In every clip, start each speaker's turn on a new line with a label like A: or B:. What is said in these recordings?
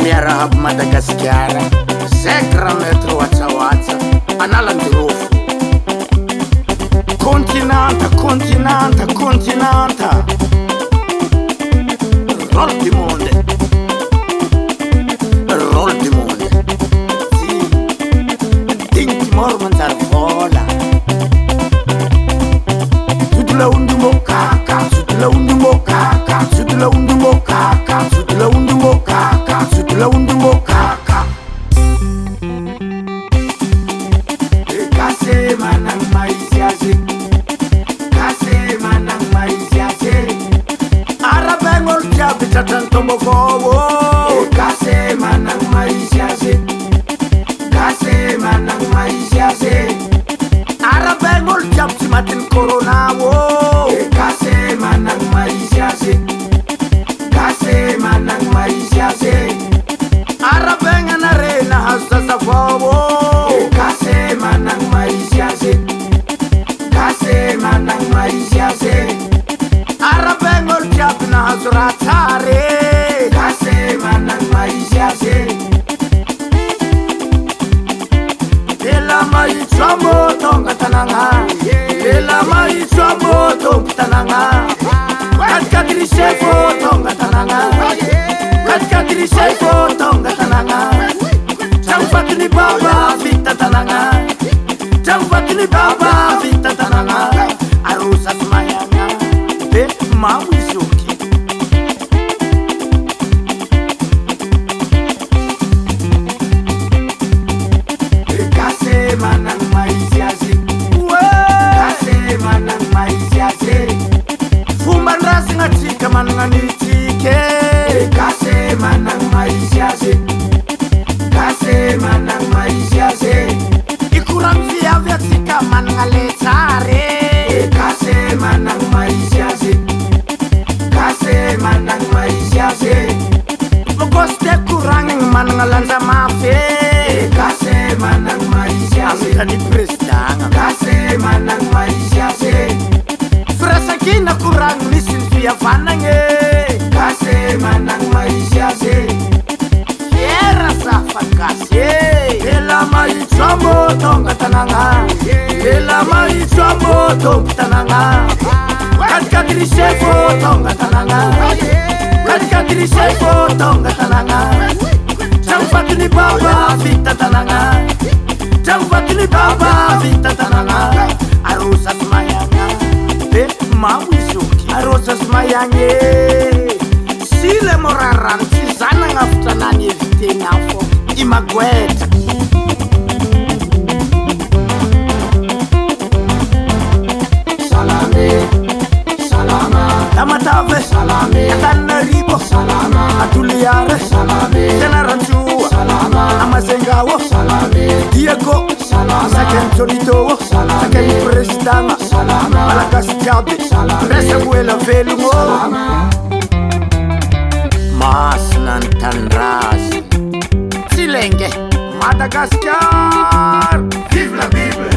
A: Miarahaba Madagasikara, Sacramento Watsawaza, Analandirofo. Continenta, continenta, continenta. Roll di monde. Roll di monde. Sì. Dinti mormanzar vola. Sudla undumo kaka, sudla undumo kaka, sudla undumo kaka, sudla undumo kaka, sudla undumo kaka. Kase manang maisiase, kase manang maisiase. Arabengol jabi tatan tombo kowo. Kase manang maisiase, kase manang maisiase. Arabengol jabi matin corona wo. Kase manang maisiase, kase manang maisiase. Arabengan arena hasta safowo. Kase manang maisiase, kase manang maisiase. Arabengol jabi na hazratare. Kase manang maisiase. Ela mai chamo tonga tananga, ela mai chamo tonga tananga. Kat kadri sefo tonga tananga, kat kadri sefo tonga tananga. Jambat ni baba vita tananga, jambat ni baba vita tananga. Arusa semayanga, mau izuki. Kase manang maisiase, kase manang maisiase. Fumban rasi ngatika manang nitike. Kase manang maisiase, kase manang maisiase. Ikurang via via tika manang letare. Kase manang maisiase, kase manang maisiase. Mokoste kurang manang lanza mafe. Kase manang maisiase, tani prestang. Kase manang maisiase. Frasa kina kurang nisin via vanange. Kase manang maisiase. Era safat kase. Ela mai chamo tonga tananga, ela mai chamo tonga tananga. Kat kadri sefo tonga tananga, kat kadri sefo tonga tananga. Jambat ni baba vita tananga, jambat ni baba vita tananga. Arusa semayanga, mau izuki. Arusa semayanga. Sile moraran sizana ngaftanani vitengafo imagweta. Salame, salama. Tamatave, salame. Tanaribo, salama. Atuliare, salame. Tenaranchua, salama. Amazengawo, salame. Diego, salama. Saken Tonito, salame. Saken Prestama, salama. Malakas Jabi, salame. Resa Buela Velumo, salama. Mas Nantandras Silenge Madagascar. Vive la Bible.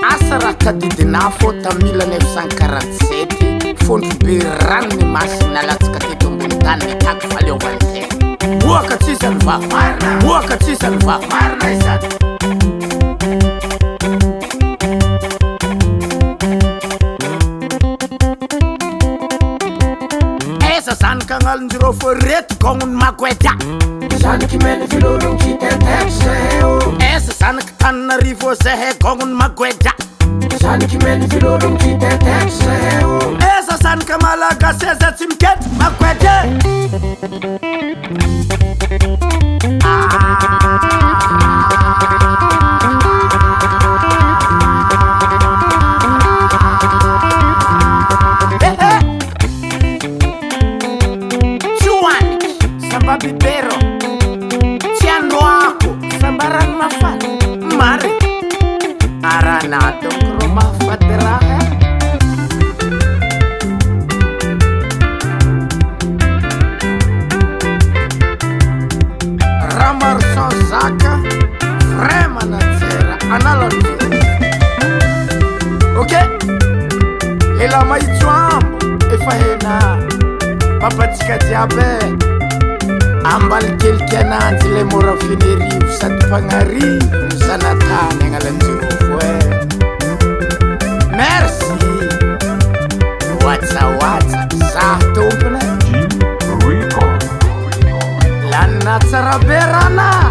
A: Asaraka didinafo ta 1947. Fondro be ranony masina latsaka teto ambony tany nitako faleovan'izay. Boaka tsisa ny vava marina, boaka tsisa ny vava marina izany. Esa zany kagnalonjirofo reto kognony makoeta. Zanaky mena filologno kiteteto zay o. Esa zanaky Tananarivo zay kognony makoeta. Zanaky mena filologno kiteteto zay o. Esa zanaky Malagasy eza tsy mikety makoeta. Bibero Cianoaco Sambaran mafat Mari Aranato Kromafat Raha mila maitso ambo efa hena papatsika jiaby ambaly keliky ananjy le mora finerivo sady mpagnarivo misanatany agnalanjirofo merci watsawatsا zah tompona lanina tsara be rana